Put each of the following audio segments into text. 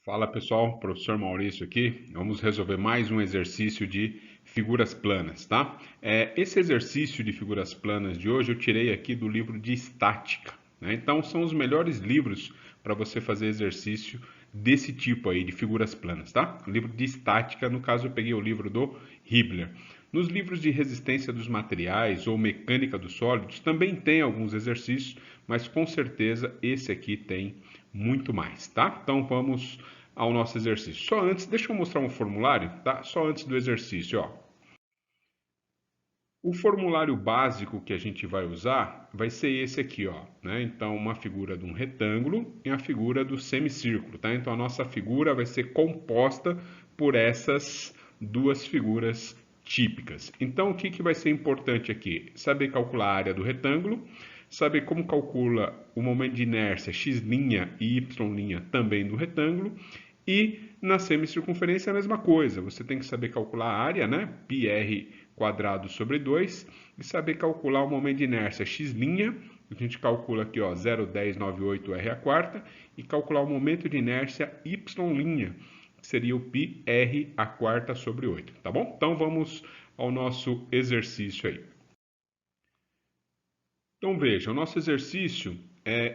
Fala pessoal, professor Maurício aqui. Vamos resolver mais um exercício de figuras planas, tá? Esse exercício de figuras planas de hoje eu tirei aqui do livro de estática, né? Então são os melhores livros para você fazer exercício desse tipo aí de figuras planas, tá? O livro de estática, no caso eu peguei o livro do Hibbeler. Nos livros de resistência dos materiais ou mecânica dos sólidos também tem alguns exercícios, mas com certeza esse aqui tem muito mais, tá? Então vamos ao nosso exercício. Só antes, deixa eu mostrar um formulário, tá? Só antes do exercício, ó. O formulário básico que a gente vai usar vai ser esse aqui, ó, né? Então, uma figura de um retângulo e a figura do semicírculo, tá? Então, a nossa figura vai ser composta por essas duas figuras típicas. Então, o que vai ser importante aqui? Saber calcular a área do retângulo, saber como calcula o momento de inércia x' e y' também do retângulo, e na semicircunferência é a mesma coisa, você tem que saber calcular a área, né? πr quadrado sobre 2, e saber calcular o momento de inércia x', a gente calcula aqui, ó, 0,1098 r a quarta, e calcular o momento de inércia y', que seria o πr a quarta sobre 8, tá bom? Então vamos ao nosso exercício aí. Então veja, o nosso exercício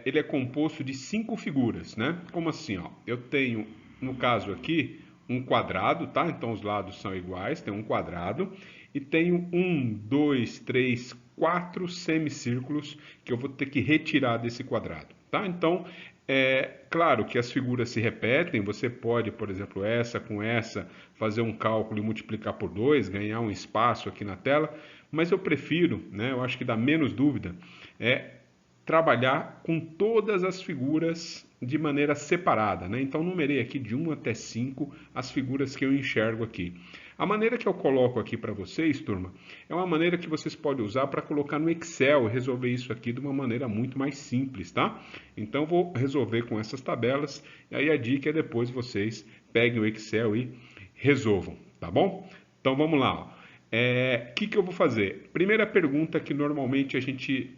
ele é composto de 5 figuras, né? Como assim, ó? Eu tenho, no caso aqui, um quadrado, tá? Então os lados são iguais, tem um quadrado, e tenho 1, 2, 3, 4 semicírculos que eu vou ter que retirar desse quadrado, tá? Então, claro que as figuras se repetem, você pode, por exemplo, essa com essa, fazer um cálculo e multiplicar por 2, ganhar um espaço aqui na tela, mas eu prefiro, né, eu acho que dá menos dúvida, trabalhar com todas as figuras de maneira separada, né? Então, numerei aqui de 1 até 5 as figuras que eu enxergo aqui. A maneira que eu coloco aqui para vocês, turma, é uma maneira que vocês podem usar para colocar no Excel e resolver isso aqui de uma maneira muito mais simples, tá? Então, vou resolver com essas tabelas, e aí a dica é depois vocês peguem o Excel e resolvam, tá bom? Então, vamos lá, ó. Que eu vou fazer? Primeira pergunta que normalmente a gente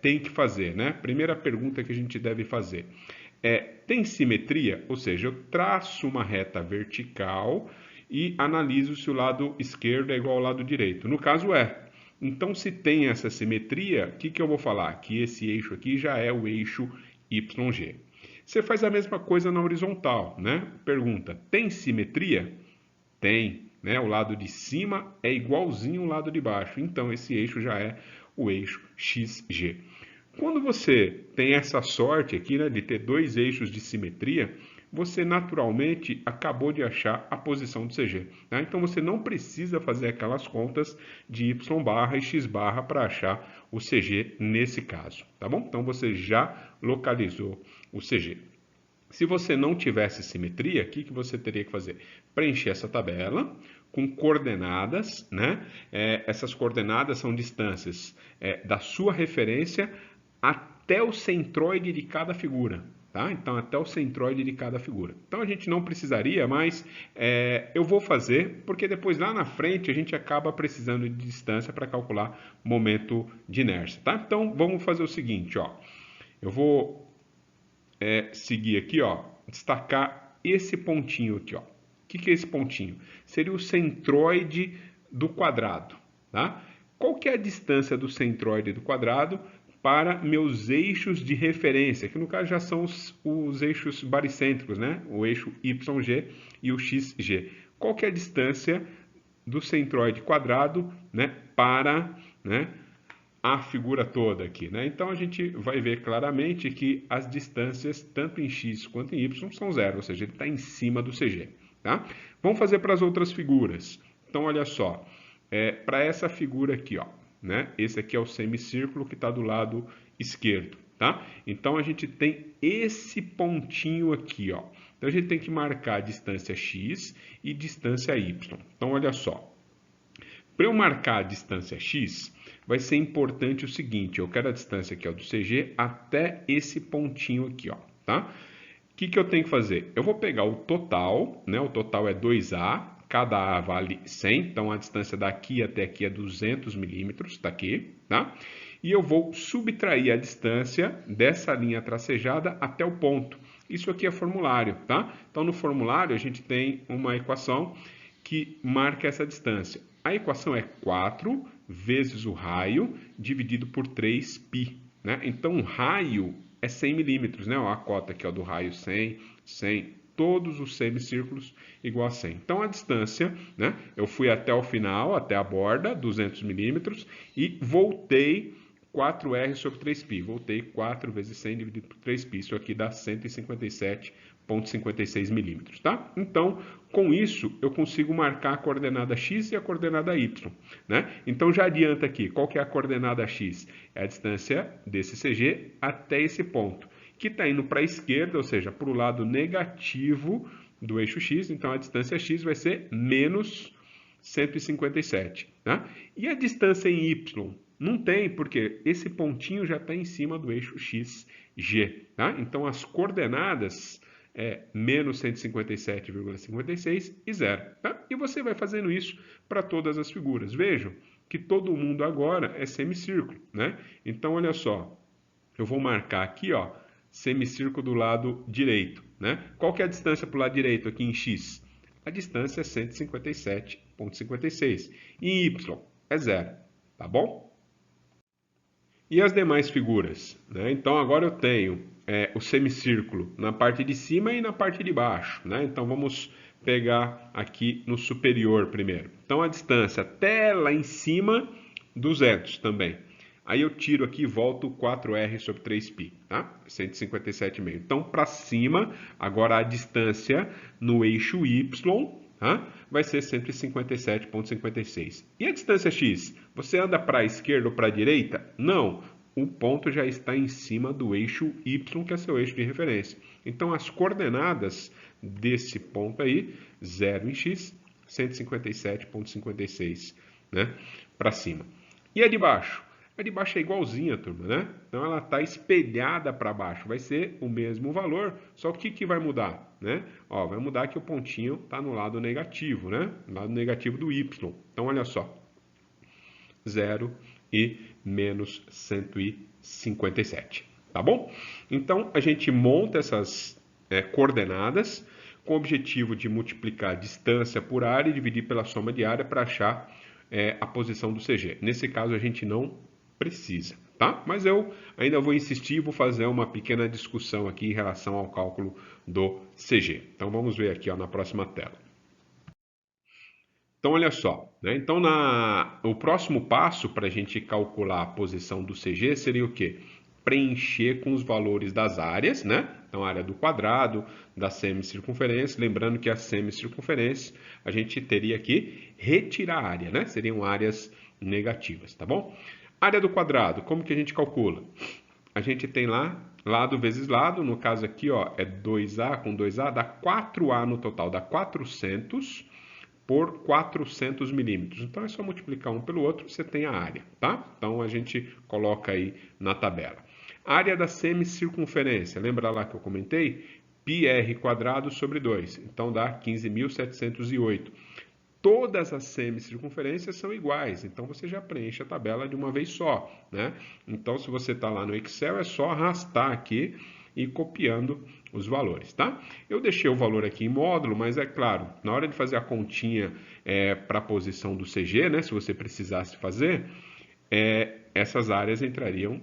tem que fazer, né? Primeira pergunta que a gente deve fazer tem simetria? Ou seja, eu traço uma reta vertical e analiso se o lado esquerdo é igual ao lado direito. No caso é. Então, se tem essa simetria, o que eu vou falar? Que esse eixo aqui já é o eixo YG. Você faz a mesma coisa na horizontal, né? Pergunta, tem simetria? Tem, né? O lado de cima é igualzinho ao lado de baixo, então esse eixo já é o eixo XG. Quando você tem essa sorte aqui, né, de ter dois eixos de simetria, você naturalmente acabou de achar a posição do CG. Tá? Então você não precisa fazer aquelas contas de y barra e x barra para achar o CG nesse caso, tá bom? Então você já localizou o CG. Se você não tivesse simetria, o que você teria que fazer? Preencher essa tabela com coordenadas, né? Essas coordenadas são distâncias da sua referência até o centroide de cada figura, tá? Então, até o centroide de cada figura. Então, a gente não precisaria, mas eu vou fazer, porque depois lá na frente a gente acaba precisando de distância para calcular momento de inércia, tá? Então, vamos fazer o seguinte, ó. Eu vou seguir aqui, ó, destacar esse pontinho aqui, ó. O que é esse pontinho? Seria o centroide do quadrado, tá? Qual que é a distância do centroide do quadrado para meus eixos de referência, que no caso já são os eixos baricêntricos, né? O eixo YG e o XG. Qual que é a distância do centroide quadrado, né, para, né, a figura toda aqui, né? Então a gente vai ver claramente que as distâncias, tanto em x quanto em y, são zero, ou seja, ele está em cima do CG, tá? Vamos fazer para as outras figuras. Então, olha só, para essa figura aqui, ó, né? Esse aqui é o semicírculo que está do lado esquerdo, tá? Então a gente tem esse pontinho aqui, ó. Então a gente tem que marcar a distância x e distância y. Então, olha só. Para eu marcar a distância x, vai ser importante o seguinte, eu quero a distância aqui, ó, do CG até esse pontinho aqui, ó, tá? O que eu tenho que fazer? Eu vou pegar o total, né? O total é 2A, cada A vale 100, então a distância daqui até aqui é 200 milímetros, tá aqui, tá? E eu vou subtrair a distância dessa linha tracejada até o ponto. Isso aqui é formulário, tá? Então, no formulário, a gente tem uma equação que marca essa distância. A equação é 4 vezes o raio dividido por 3π, né? Então, o raio é 100 milímetros, né? Ó, a cota aqui ó, do raio 100, 100, todos os semicírculos igual a 100. Então, a distância, né? Eu fui até o final, até a borda, 200 milímetros, e voltei 4R sobre 3π. Voltei 4 vezes 100 dividido por 3π. Isso aqui dá 157,56 milímetros, tá? Então, com isso, eu consigo marcar a coordenada x e a coordenada y, né? Então, já adianta aqui, qual que é a coordenada x? É a distância desse CG até esse ponto, que está indo para a esquerda, ou seja, para o lado negativo do eixo x. Então, a distância x vai ser menos 157, tá? E a distância em y? Não tem, porque esse pontinho já está em cima do eixo XG, tá? Então, as coordenadas é menos 157,56 e 0, tá? E você vai fazendo isso para todas as figuras. Vejam que todo mundo agora é semicírculo, né? Então, olha só, eu vou marcar aqui, ó, semicírculo do lado direito, né? Qual que é a distância para o lado direito aqui em x? A distância é 157,56. E em y é 0, tá bom? E as demais figuras, né? Então agora eu tenho o semicírculo na parte de cima e na parte de baixo, né? Então vamos pegar aqui no superior primeiro. Então a distância até lá em cima, 200 também. Aí eu tiro aqui e volto 4R sobre 3π, tá? 157,5. Então, para cima, agora a distância no eixo Y, tá? Vai ser 157,56. E a distância x? Você anda para a esquerda ou para a direita? Não. O ponto já está em cima do eixo Y, que é seu eixo de referência. Então, as coordenadas desse ponto aí, 0 em x, 157,56, né? Para cima. E a de baixo? A de baixo é igualzinha, turma, né? Então ela está espelhada para baixo. Vai ser o mesmo valor, só que o que vai mudar, né? Ó, vai mudar que o pontinho está no lado negativo, né? No lado negativo do y. Então, olha só. 0 e menos 157, tá bom? Então, a gente monta essas coordenadas com o objetivo de multiplicar a distância por área e dividir pela soma de área para achar a posição do CG. Nesse caso, a gente não precisa, tá? Mas eu ainda vou insistir e vou fazer uma pequena discussão aqui em relação ao cálculo do CG. Então, vamos ver aqui ó, na próxima tela. Então, olha só, né? Então, o próximo passo para a gente calcular a posição do CG seria o quê? Preencher com os valores das áreas, né? Então, a área do quadrado, da semicircunferência. Lembrando que a semicircunferência a gente teria que retirar a área, né? Seriam áreas negativas, tá bom? Área do quadrado, como que a gente calcula? A gente tem lá lado vezes lado, no caso aqui ó, é 2A com 2A, dá 4A no total, dá 400 por 400 milímetros. Então é só multiplicar um pelo outro, você tem a área, tá? Então a gente coloca aí na tabela. Área da semicircunferência, lembra lá que eu comentei? πr quadrado sobre 2, então dá 15.708. Todas as semicircunferências são iguais, então você já preenche a tabela de uma vez só, né? Então, se você está lá no Excel, é só arrastar aqui e ir copiando os valores, tá? Eu deixei o valor aqui em módulo, mas é claro, na hora de fazer a continha para a posição do CG, né? Se você precisasse fazer, essas áreas entrariam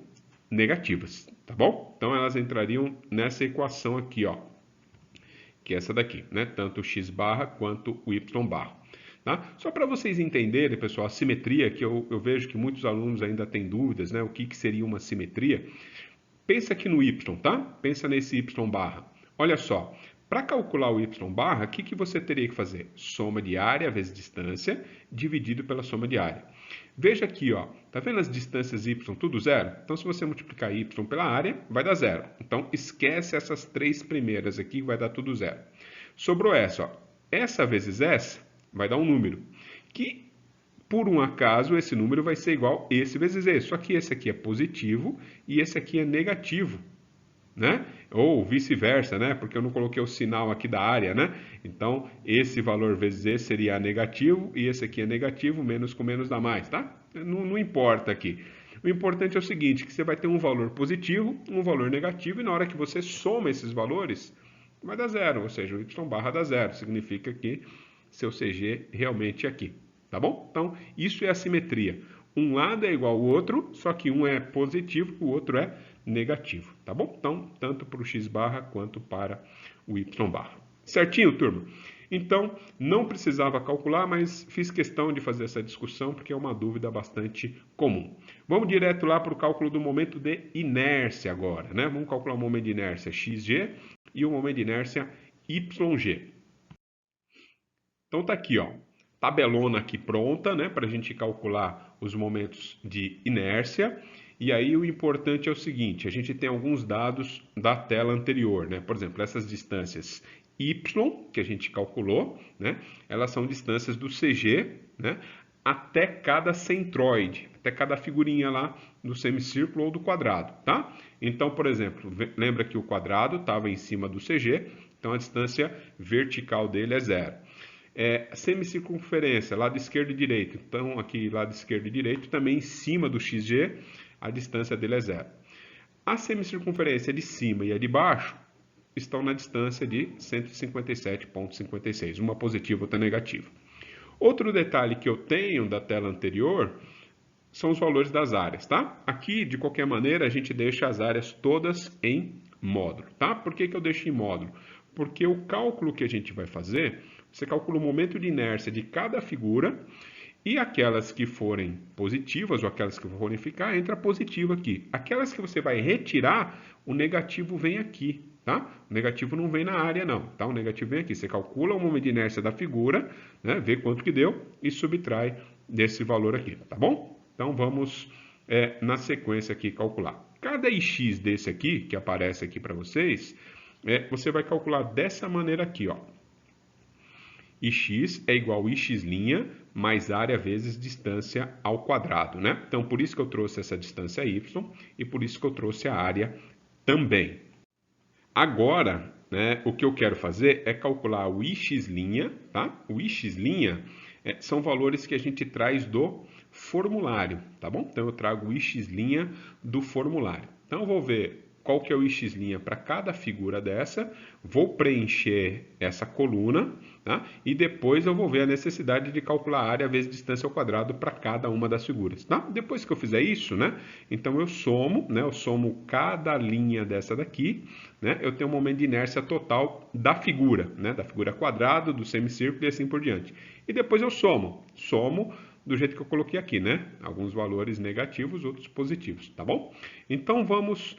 negativas, tá bom? Então, elas entrariam nessa equação aqui, ó, que é essa daqui, né? Tanto o x barra quanto o y barra. Tá? Só para vocês entenderem, pessoal, a simetria, que eu vejo que muitos alunos ainda têm dúvidas, né? O que seria uma simetria? Pensa aqui no y, tá? Pensa nesse y barra. Olha só, para calcular o y barra, o que você teria que fazer? Soma de área vezes distância, dividido pela soma de área. Veja aqui, ó, tá vendo as distâncias y tudo zero? Então, se você multiplicar y pela área, vai dar zero. Então, esquece essas três primeiras aqui, vai dar tudo zero. Sobrou essa, ó. Essa vezes essa vai dar um número, que por um acaso esse número vai ser igual esse vezes esse, só que esse aqui é positivo e esse aqui é negativo, né? Ou vice-versa, né? Porque eu não coloquei o sinal aqui da área, né? Então, esse valor vezes esse seria negativo e esse aqui é negativo, menos com menos dá mais, tá? Não importa aqui. O importante é o seguinte, que você vai ter um valor positivo, um valor negativo, e na hora que você soma esses valores, vai dar zero, ou seja, o y barra dá zero, significa que seu CG realmente é aqui, tá bom? Então, isso é a simetria. Um lado é igual ao outro, só que um é positivo, o outro é negativo, tá bom? Então, tanto para o x barra quanto para o y barra. Certinho, turma? Então, não precisava calcular, mas fiz questão de fazer essa discussão porque é uma dúvida bastante comum. Vamos direto lá para o cálculo do momento de inércia agora, né? Vamos calcular o momento de inércia xg e o momento de inércia YG. Então tá aqui, ó, tabelona aqui pronta, né, para a gente calcular os momentos de inércia. E aí o importante é o seguinte, a gente tem alguns dados da tela anterior, né? Por exemplo, essas distâncias y, que a gente calculou, né? Elas são distâncias do CG, né? Até cada centroide, até cada figurinha lá do semicírculo ou do quadrado, tá? Então, por exemplo, lembra que o quadrado estava em cima do CG, então a distância vertical dele é zero. Semicircunferência, lado esquerdo e direito. Então, aqui, lado esquerdo e direito, também em cima do XG, a distância dele é zero. A semicircunferência de cima e a de baixo estão na distância de 157,56, uma positiva e outra negativa. Outro detalhe que eu tenho da tela anterior são os valores das áreas, tá? Aqui, de qualquer maneira, a gente deixa as áreas todas em módulo, tá? Por que que eu deixo em módulo? Porque o cálculo que a gente vai fazer, você calcula o momento de inércia de cada figura e aquelas que forem positivas ou aquelas que forem ficar, entra positivo aqui. Aquelas que você vai retirar, o negativo vem aqui, tá? O negativo não vem na área não, tá? O negativo vem aqui. Você calcula o momento de inércia da figura, né? Vê quanto que deu e subtrai desse valor aqui, tá bom? Então vamos na sequência aqui calcular. Cada ix desse aqui, que aparece aqui para vocês, você vai calcular dessa maneira aqui, ó. Ix é igual a ix' mais área vezes distância ao quadrado, né? Então, por isso que eu trouxe essa distância y e por isso que eu trouxe a área também. Agora, né, o que eu quero fazer é calcular o ix', tá? O ix' são valores que a gente traz do formulário, tá bom? Então, eu trago o ix' do formulário. Então, eu vou ver qual que é o ix' para cada figura dessa, vou preencher essa coluna, tá? E depois eu vou ver a necessidade de calcular a área vezes distância ao quadrado para cada uma das figuras, tá? Depois que eu fizer isso, né? Então eu somo, né? Eu somo cada linha dessa daqui, né? Eu tenho um momento de inércia total da figura, né? Da figura quadrado, do semicírculo e assim por diante. E depois eu somo do jeito que eu coloquei aqui, né? Alguns valores negativos, outros positivos, tá bom? Então vamos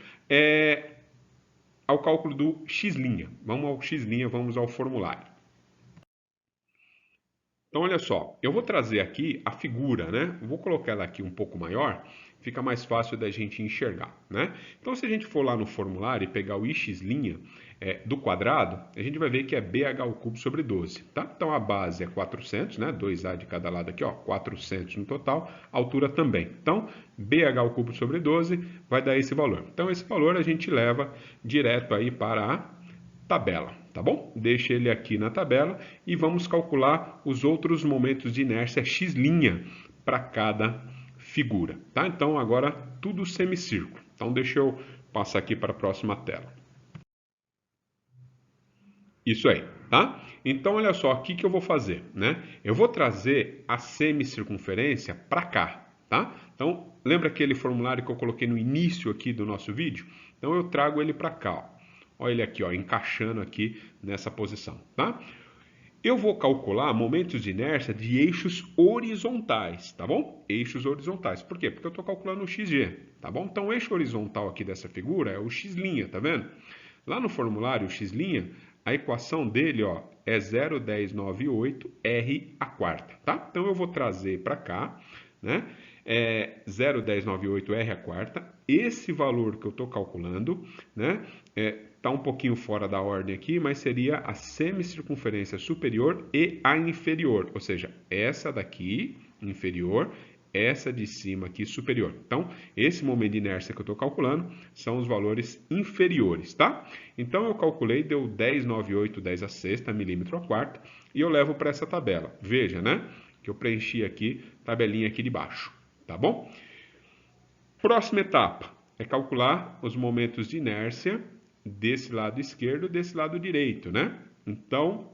ao cálculo do x'. Vamos ao x', vamos ao formulário. Então olha só, eu vou trazer aqui a figura, né? Vou colocar ela aqui um pouco maior, fica mais fácil da gente enxergar, né? Então se a gente for lá no formulário e pegar o ix' do quadrado, a gente vai ver que é BH ao cubo sobre 12, tá? Então a base é 400, né? 2A de cada lado aqui, ó, 400 no total, altura também. Então, BH ao cubo sobre 12 vai dar esse valor. Então esse valor a gente leva direto aí para a tabela, tá bom? Deixa ele aqui na tabela e vamos calcular os outros momentos de inércia x' para cada figura, tá? Então agora tudo semicírculo. Então deixa eu passar aqui para a próxima tela. Isso aí, tá? Então, olha só, o que eu vou fazer, né? Eu vou trazer a semicircunferência para cá, tá? Então, lembra aquele formulário que eu coloquei no início aqui do nosso vídeo? Então, eu trago ele para cá, ó. Olha ele aqui, ó, encaixando aqui nessa posição, tá? Eu vou calcular momentos de inércia de eixos horizontais, tá bom? Eixos horizontais. Por quê? Porque eu estou calculando o XG, tá bom? Então, o eixo horizontal aqui dessa figura é o x', tá vendo? Lá no formulário, o x', a equação dele, ó, é 0,1098R a quarta, tá? Então, eu vou trazer para cá, né? 0,1098R a quarta. Esse valor que eu estou calculando, né? Está um pouquinho fora da ordem aqui, mas seria a semicircunferência superior e a inferior. Ou seja, essa daqui, inferior, essa de cima aqui, superior. Então, esse momento de inércia que eu estou calculando são os valores inferiores, tá? Então, eu calculei, deu 10,98, 10⁻⁶, milímetro a quarta, e eu levo para essa tabela. Veja, né? Que eu preenchi aqui, tabelinha aqui de baixo, tá bom? Próxima etapa é calcular os momentos de inércia desse lado esquerdo e desse lado direito, né? Então,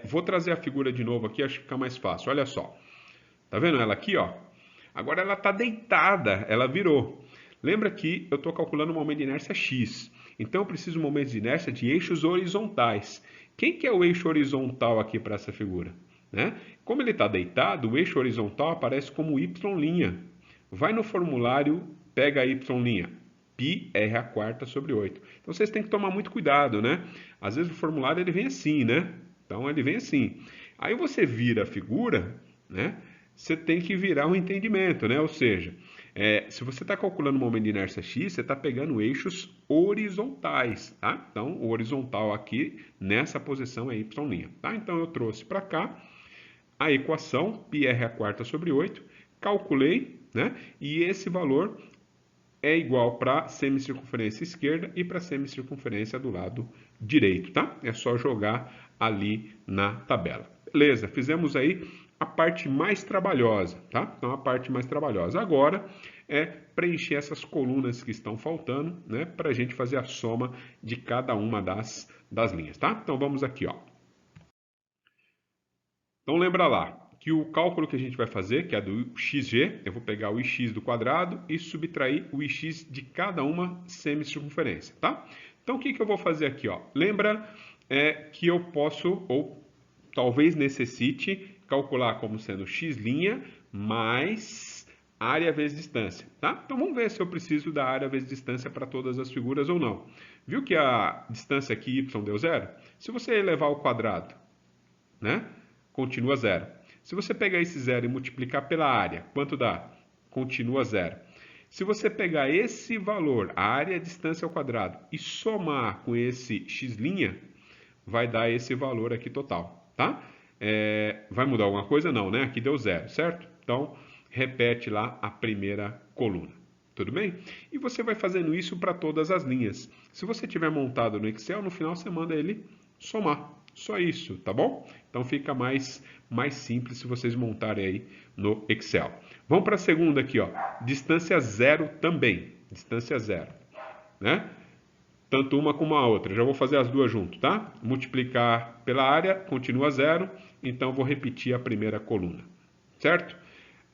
vou trazer a figura de novo aqui, acho que fica mais fácil. Olha só. Tá vendo ela aqui, ó? Agora ela está deitada, ela virou. Lembra que eu estou calculando o momento de inércia x. Então eu preciso de um momento de inércia de eixos horizontais. Quem que é o eixo horizontal aqui para essa figura? Né? Como ele está deitado, o eixo horizontal aparece como y'. Vai no formulário, pega a y'. Π r a quarta sobre 8. Então vocês têm que tomar muito cuidado, né? Às vezes o formulário ele vem assim, né? Então ele vem assim. Aí você vira a figura, né? Você tem que virar um entendimento, né? Ou seja, se você está calculando o momento de inércia x, você está pegando eixos horizontais, tá? Então, o horizontal aqui, nessa posição é y', tá? Então, eu trouxe para cá a equação, πr a quarta sobre 8, calculei, né? E esse valor é igual para a semicircunferência esquerda e para a semicircunferência do lado direito, tá? É só jogar ali na tabela. Beleza, fizemos aí a parte mais trabalhosa, tá? Então, a parte mais trabalhosa agora é preencher essas colunas que estão faltando, né? Para a gente fazer a soma de cada uma das linhas, tá? Então, vamos aqui, ó. Então, lembra lá que o cálculo que a gente vai fazer, que é do xg, eu vou pegar o ix do quadrado e subtrair o ix de cada uma semicircunferência, tá? Então, o que eu vou fazer aqui, ó? Lembra que eu posso, ou talvez necessite, calcular como sendo x' mais área vezes distância, tá? Então, vamos ver se eu preciso da área vezes distância para todas as figuras ou não. Viu que a distância aqui, y, deu zero? Se você elevar ao quadrado, né? Continua zero. Se você pegar esse zero e multiplicar pela área, quanto dá? Continua zero. Se você pegar esse valor, a área, a distância ao quadrado, e somar com esse x', vai dar esse valor aqui total, tá? Vai mudar alguma coisa? Não, né? Aqui deu zero, certo? Então, repete lá a primeira coluna. Tudo bem? E você vai fazendo isso para todas as linhas. Se você tiver montado no Excel, no final você manda ele somar. Só isso, tá bom? Então fica mais simples se vocês montarem aí no Excel. Vamos para a segunda aqui, ó. Distância zero também. Distância zero, né? Tanto uma como a outra. Já vou fazer as duas junto, tá? Multiplicar pela área, continua zero. Então vou repetir a primeira coluna, certo?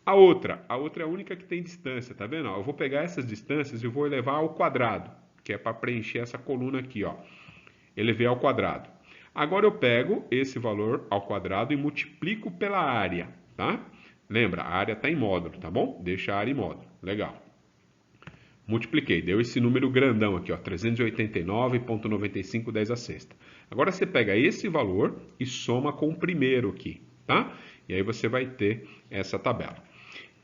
A outra é a única que tem distância, tá vendo? Eu vou pegar essas distâncias e vou elevar ao quadrado, que é para preencher essa coluna aqui, ó. Elevei ao quadrado. Agora eu pego esse valor ao quadrado e multiplico pela área, tá? Lembra, a área está em módulo, tá bom? Deixa a área em módulo. Legal. Multipliquei, deu esse número grandão aqui, ó, 389,95 10 a sexta. Agora você pega esse valor e soma com o primeiro aqui, tá? E aí você vai ter essa tabela.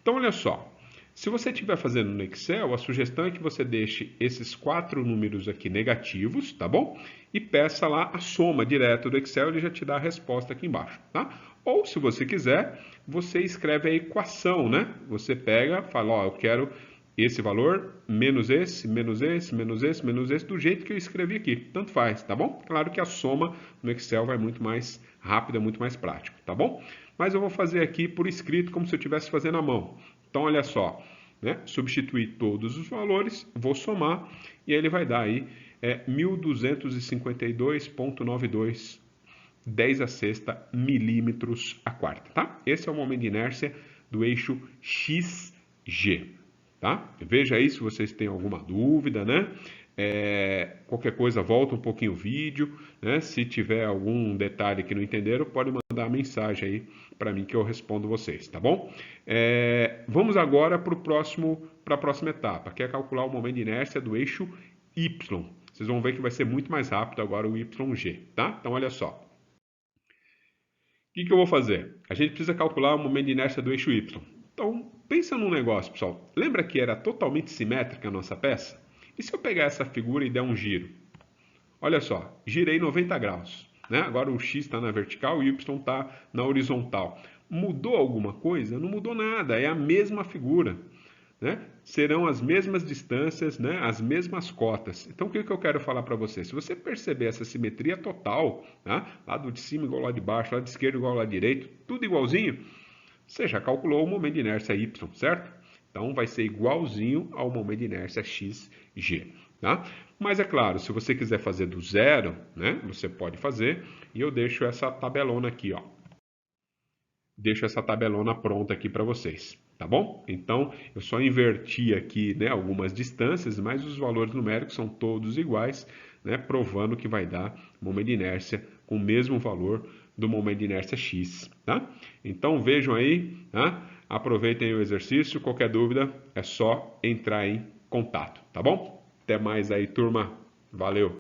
Então, olha só. Se você estiver fazendo no Excel, a sugestão é que você deixe esses 4 números aqui negativos, tá bom? E peça lá a soma direto do Excel, ele já te dá a resposta aqui embaixo, tá? Ou, se você quiser, você escreve a equação, né? Você pega, fala, ó, eu quero esse valor, menos esse, menos esse, menos esse, menos esse, do jeito que eu escrevi aqui. Tanto faz, tá bom? Claro que a soma no Excel vai muito mais rápida, muito mais prático, tá bom? Mas eu vou fazer aqui por escrito, como se eu estivesse fazendo à mão. Então, olha só, né? Substituir todos os valores, vou somar, e aí ele vai dar aí 1.252,92 10 a sexta milímetros a quarta, tá? Esse é o momento de inércia do eixo XG, tá? Veja aí se vocês têm alguma dúvida, né? Qualquer coisa, volta um pouquinho o vídeo, né? Se tiver algum detalhe que não entenderam, pode mandar uma mensagem aí para mim que eu respondo vocês, tá bom? Vamos agora para a próxima etapa, que é calcular o momento de inércia do eixo Y. Vocês vão ver que vai ser muito mais rápido agora o YG, tá? Então, olha só. O que eu vou fazer? A gente precisa calcular o momento de inércia do eixo Y. Então, pensa num negócio, pessoal. Lembra que era totalmente simétrica a nossa peça? E se eu pegar essa figura e der um giro? Olha só, girei 90 graus. Né? Agora o X está na vertical e o Y está na horizontal. Mudou alguma coisa? Não mudou nada, é a mesma figura. Né? Serão as mesmas distâncias, né? As mesmas cotas. Então, o que eu quero falar para você? Se você perceber essa simetria total, tá? Lado de cima igual ao lado de baixo, lado esquerdo igual ao lado direito, tudo igualzinho, você já calculou o momento de inércia Y, certo? Então, vai ser igualzinho ao momento de inércia xg, tá? Mas é claro, se você quiser fazer do zero, né, você pode fazer, e eu deixo essa tabelona aqui, ó. Deixo essa tabelona pronta aqui para vocês, tá bom? Então, eu só inverti aqui, né, algumas distâncias, mas os valores numéricos são todos iguais, né, provando que vai dar momento de inércia com o mesmo valor do momento de inércia x, tá? Então, vejam aí, tá? Aproveitem o exercício, qualquer dúvida é só entrar em contato, tá bom? Até mais aí, turma. Valeu!